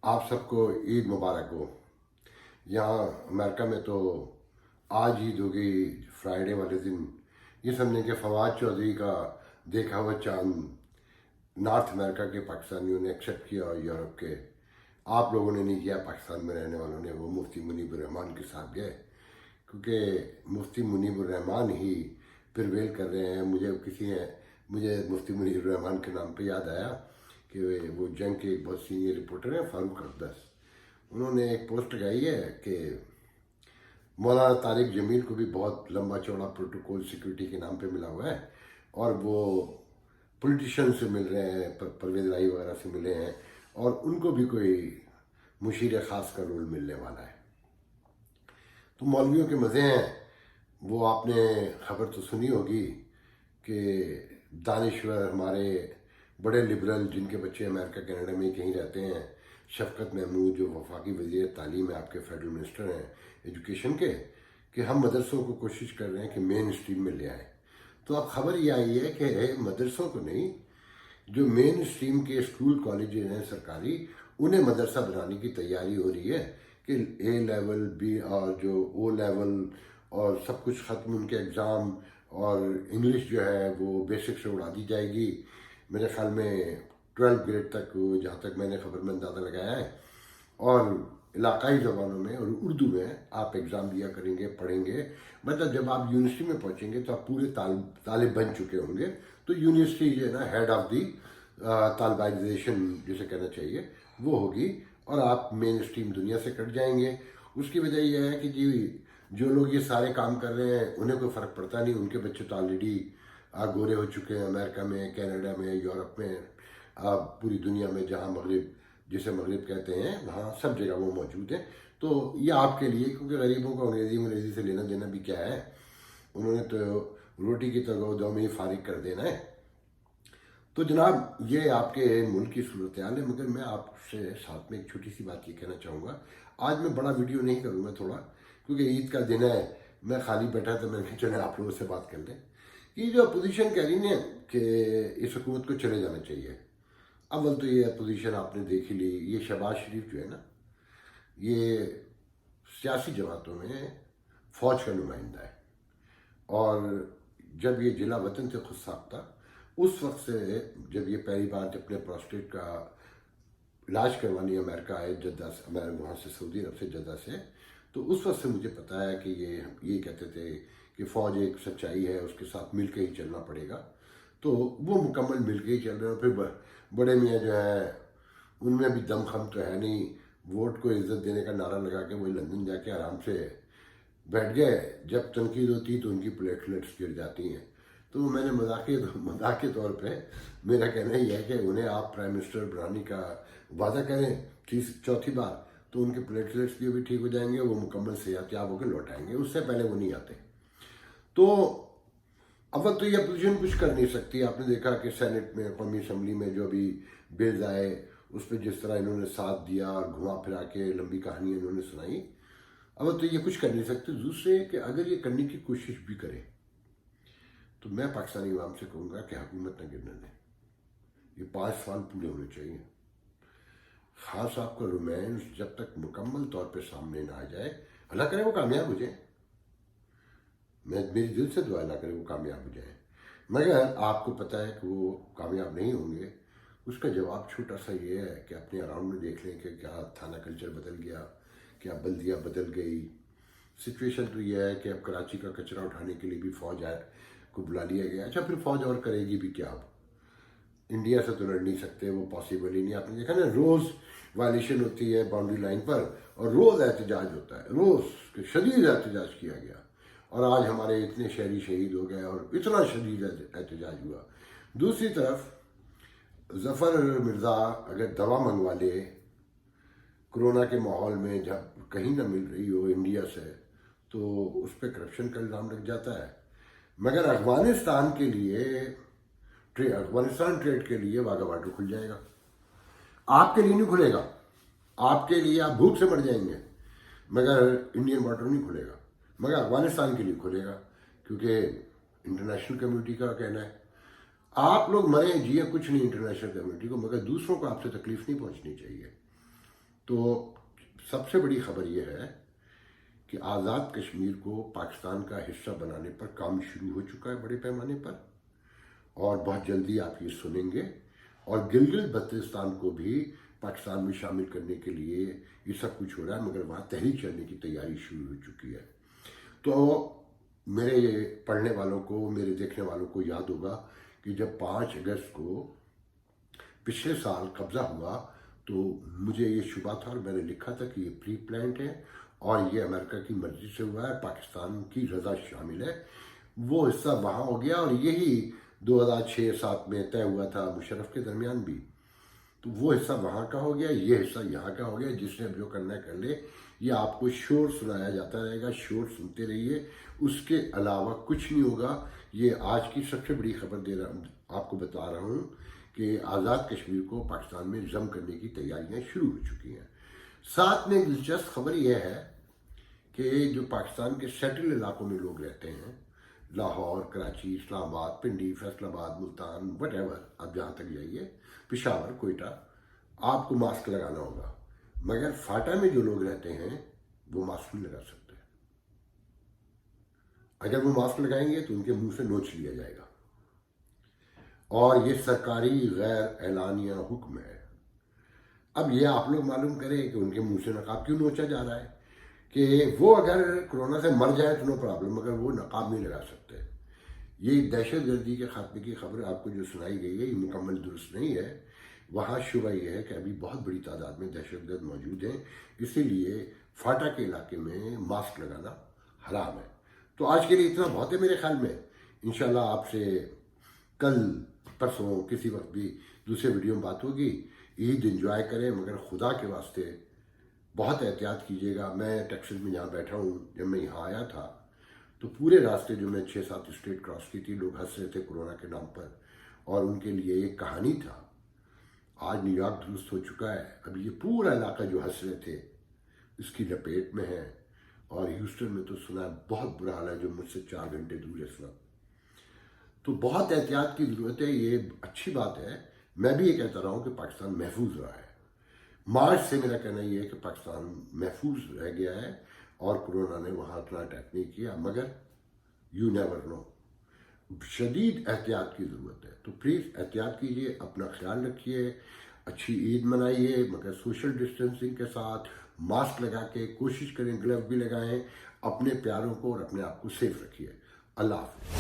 آپ سب کو عید مبارک ہو۔ یہاں امریکہ میں تو آج عید ہو گئی، فرائیڈے والے دن یہ سمجھیں کہ فواد چودھری کا دیکھا ہوا چاند نارتھ امریکہ کے پاکستانیوں نے ایکسیپٹ کیا، اور یورپ کے آپ لوگوں نے نہیں کیا، پاکستان میں رہنے والوں نے۔ وہ مفتی منیب الرحمان کے ساتھ گئے، کیونکہ مفتی منیب الرحمان ہی پرویل کر رہے ہیں۔ مجھے مفتی منیب الرحمان کے نام پہ یاد آیا کہ وہ جنگ کے ایک بہت سینئر رپورٹر ہیں، فاروق اقدس۔ انہوں نے ایک پوسٹ لگائی ہے کہ مولانا طارق جمیل کو بھی بہت لمبا چوڑا پروٹوکول سیکورٹی کے نام پہ ملا ہوا ہے، اور وہ پولیٹیشین سے مل رہے ہیں، پرویز رائی وغیرہ سے ملے ہیں، اور ان کو بھی کوئی مشیر خاص کا رول ملنے والا ہے۔ تو مولویوں کے مزے ہیں۔ وہ آپ نے خبر تو سنی ہوگی کہ دانشور ہمارے بڑے لبرل جن کے بچے امریکہ کینیڈا میں کہیں رہتے ہیں، شفقت محمود جو وفاقی وزیر تعلیم ہے، آپ کے فیڈرل منسٹر ہیں ایجوکیشن کے، کہ ہم مدرسوں کو کوشش کر رہے ہیں کہ مین اسٹریم میں لے آئیں۔ تو اب خبر یہ آئی ہے کہ مدرسوں کو نہیں، جو مین اسٹریم کے اسکول کالجز ہیں سرکاری، انہیں مدرسہ بنانے کی تیاری ہو رہی ہے کہ اے لیول بی اور جو او لیول اور سب کچھ ختم، ان کے ایگزام، اور انگلش جو ہے وہ بیسک سے اڑا دی جائے گی۔ میرے خیال میں 12 گریڈ تک، جہاں تک میں نے خبر میں اندازہ لگایا ہے، اور علاقائی زبانوں میں اور اردو میں آپ ایگزام دیا کریں گے، پڑھیں گے۔ مطلب جب آپ یونیورسٹی میں پہنچیں گے تو آپ پورے طالب بن چکے ہوں گے، تو یونیورسٹی جو ہے نا ہیڈ آف دی طالبائزیشن جسے کہنا چاہیے وہ ہوگی، اور آپ مین اسٹریم دنیا سے کٹ جائیں گے۔ اس کی وجہ یہ ہے کہ جو لوگ یہ سارے کام کر رہے ہیں انہیں کوئی فرق پڑتا نہیں، ان کے بچے تو آلریڈی گورے ہو چکے ہیں، امریکہ میں، کینیڈا میں، یورپ میں، پوری دنیا میں جہاں مغرب جسے مغرب کہتے ہیں وہاں سب جگہ وہ موجود ہیں۔ تو یہ آپ کے لیے، کیونکہ غریبوں کو انگریزی سے لینا دینا بھی کیا ہے، انہوں نے تو روٹی کی تگودو میں ہی فارغ کر دینا ہے۔ تو جناب یہ آپ کے ملک کی صورتحال ہے، مگر میں آپ سے ساتھ میں ایک چھوٹی سی بات یہ کہنا چاہوں گا۔ آج میں بڑا ویڈیو نہیں کروں گا، تھوڑا، کیونکہ عید کا دن ہے، میں خالی بیٹھا تو میں نے چلے آپ لوگوں سے بات کر لیں۔ یہ جو اپوزیشن کہہ رہی ہے کہ اس حکومت کو چلے جانا چاہیے، اول تو یہ اپوزیشن آپ نے دیکھ ہی لی، یہ شہباز شریف جو ہے نا، یہ سیاسی جماعتوں میں فوج کا نمائندہ ہے، اور جب یہ ضلع وطن سے خود ساختہ، اس وقت سے جب یہ پہلی بار اپنے پروسٹیٹ کا علاج کروانے امریکہ آئے، جدہ سے، وہاں سے سعودی عرب سے، جدہ سے، تو اس وقت سے مجھے پتا ہے کہ یہ کہتے تھے کہ فوج ایک سچائی ہے، اس کے ساتھ مل کے ہی چلنا پڑے گا۔ تو وہ مکمل مل کے ہی چل رہے ہیں۔ پھر بڑے میاں جو ہے ان میں بھی دم خم تو ہے نہیں، ووٹ کو عزت دینے کا نعرہ لگا کے وہ لندن جا کے آرام سے بیٹھ گئے، جب تنقید ہوتی تو ان کی پلیٹلیٹس گر جاتی ہیں۔ تو میں نے مذاق کے طور پہ میرا کہنا یہ ہے کہ انہیں آپ پرائم منسٹر بنانے کا وعدہ کریں چوتھی بار، تو ان کے پلیٹلیٹس بھی ٹھیک ہو جائیں گے، وہ مکمل صحت یاب ہو کے لوٹ آئیں گے، اس سے پہلے وہ نہیں آتے۔ تو اول تو یہ اپوزیشن کچھ کر نہیں سکتی۔ آپ نے دیکھا کہ سینٹ میں، قومی اسمبلی میں جو بھی بلز آئے، اس پہ جس طرح انہوں نے ساتھ دیا، گھما پھرا کے لمبی کہانی انہوں نے سنائی۔ اول تو یہ کچھ کر نہیں سکتے۔ دوسرے کہ اگر یہ کرنے کی کوشش بھی کرے تو میں پاکستانی عوام سے کہوں گا کہ حکومت نہ گرنے دیں، یہ 5 سال پورے ہونے چاہیے۔ خان صاحب کا رومانس جب تک مکمل طور پہ سامنے نہ آ جائے، اللہ کرے وہ کامیاب ہو جائیں، میری دل سے دعا اللہ کرے وہ کامیاب ہو جائیں، مگر آپ کو پتہ ہے کہ وہ کامیاب نہیں ہوں گے۔ اس کا جواب چھوٹا سا یہ ہے کہ اپنے اراؤنڈ میں دیکھ لیں کہ کیا تھانہ کلچر بدل گیا، کیا بلدیہ بدل گئی۔ سچویشن تو یہ ہے کہ اب کراچی کا کچرا اٹھانے کے لیے بھی فوج کو بلا لیا گیا۔ اچھا پھر فوج اور کرے گی بھی کیا؟ اب انڈیا سے تو لڑ نہیں سکتے، وہ پاسبل ہی نہیں۔ آپ نے دیکھا نا، روز وائلیشن ہوتی ہے باؤنڈری لائن پر، اور روز احتجاج ہوتا ہے، روز شدید احتجاج کیا گیا، اور آج ہمارے اتنے شہری شہید ہو گئے اور اتنا شدید احتجاج ہوا۔ دوسری طرف ظفر مرزا اگر دوا منگوا لے کرونا کے ماحول میں، جب کہیں نہ مل رہی ہو انڈیا سے، تو اس پہ کرپشن کا الزام لگ جاتا ہے۔ مگر افغانستان کے لیے، افغانستان ٹریڈ کے لیے واگا بارڈر کھل جائے گا، آپ کے لیے نہیں کھلے گا، آپ کے لیے آپ بھوک سے مر جائیں گے، مگر انڈین بارڈر نہیں کھلے گا، مگر افغانستان کے لیے کھلے گا، کیونکہ انٹرنیشنل کمیونٹی کا کہنا ہے آپ لوگ مریں جیے کچھ نہیں انٹرنیشنل کمیونٹی کو، مگر دوسروں کو آپ سے تکلیف نہیں پہنچنی چاہیے۔ تو سب سے بڑی خبر یہ ہے کہ آزاد کشمیر کو پاکستان کا حصہ بنانے پر کام شروع ہو چکا ہے بڑے پیمانے پر، اور بہت جلدی آپ یہ سنیں گے، اور گلگت بلتستان کو بھی پاکستان میں شامل کرنے کے لیے یہ سب کچھ ہو رہا ہے، مگر وہاں تحریک چلنے کی تیاری شروع ہو چکی ہے۔ تو میرے پڑھنے والوں کو، میرے دیکھنے والوں کو یاد ہوگا کہ جب 5 اگست کو پچھلے سال قبضہ ہوا تو مجھے یہ شبہ تھا اور میں نے لکھا تھا کہ یہ پری پلانڈ ہے اور یہ امریکہ کی مرضی سے ہوا ہے، پاکستان کی رضا شامل ہے۔ وہ حصہ وہاں ہو گیا، اور یہی 2006-07 میں طے ہوا تھا مشرف کے درمیان بھی، تو وہ حصہ وہاں کا ہو گیا، یہ حصہ یہاں کا ہو گیا۔ جس نے جو کرنا ہے کر لے، یہ آپ کو شور سنایا جاتا رہے گا، شور سنتے رہیے، اس کے علاوہ کچھ نہیں ہوگا۔ یہ آج کی سب سے بڑی خبر دے رہا ہوں، آپ کو بتا رہا ہوں کہ آزاد کشمیر کو پاکستان میں ضم کرنے کی تیاریاں شروع ہو چکی ہیں۔ ساتھ میں دلچسپ خبر یہ ہے کہ جو پاکستان کے سیٹل علاقوں میں لوگ رہتے ہیں، لاہور، کراچی، اسلام آباد، پنڈی، فیصل آباد، ملتان، وٹ ایور، آپ جہاں تک جائیے، پشاور، کوئٹہ، آپ کو ماسک لگانا ہوگا، مگر فاٹا میں جو لوگ رہتے ہیں وہ ماسک نہیں لگا سکتے۔ اگر وہ ماسک لگائیں گے تو ان کے منہ سے نوچ لیا جائے گا، اور یہ سرکاری غیر اعلانیہ حکم ہے۔ اب یہ آپ لوگ معلوم کریں کہ ان کے منہ سے نقاب کیوں نوچا جا رہا ہے، کہ وہ اگر کرونا سے مر جائے تو نو پرابلم، مگر وہ نقاب نہیں لگا سکتے۔ یہ دہشت گردی کے خاتمے کی خبر آپ کو جو سنائی گئی ہے، یہ مکمل درست نہیں ہے۔ وہاں شبہ یہ ہے کہ ابھی بہت بڑی تعداد میں دہشت گرد موجود ہیں، اسی لیے فاٹا کے علاقے میں ماسک لگانا حرام ہے۔ تو آج کے لیے اتنا بہت ہے میرے خیال میں۔ انشاءاللہ آپ سے کل پرسوں کسی وقت بھی دوسرے ویڈیو میں بات ہوگی۔ عید انجوائے کریں، مگر خدا کے واسطے بہت احتیاط کیجیے گا۔ میں ٹیکسس میں جہاں بیٹھا ہوں، جب میں یہاں آیا تھا تو پورے راستے جو میں 6-7 اسٹیٹ کراس کی تھی، لوگ ہنس رہے تھے کرونا کے نام پر، اور ان کے لیے ایک کہانی تھا۔ آج نیو یارک درست ہو چکا ہے، اب یہ پورا علاقہ جو ہنس رہے تھے اس کی لپیٹ میں ہے، اور ہیوسٹن میں تو سنا ہے بہت برا حال ہے، جو مجھ سے 4 گھنٹے دور ہے اس وقت۔ تو بہت احتیاط کی ضرورت ہے، یہ اچھی بات ہے۔ میں بھی یہ کہتا رہا ہوں کہ پاکستان محفوظ رہا ہے۔ مارچ سے میرا کہنا یہ ہے کہ پاکستان محفوظ رہ گیا ہے، اور کرونا نے وہاں اتنا اٹیک نہیں کیا، مگر یو نیور نو، شدید احتیاط کی ضرورت ہے۔ تو پلیز احتیاط کیجیے، اپنا خیال رکھیے، اچھی عید منائیے، مگر سوشل ڈسٹینسنگ کے ساتھ، ماسک لگا کے کوشش کریں، گلو بھی لگائیں، اپنے پیاروں کو اور اپنے آپ کو سیف رکھیے۔ اللہ حافظ۔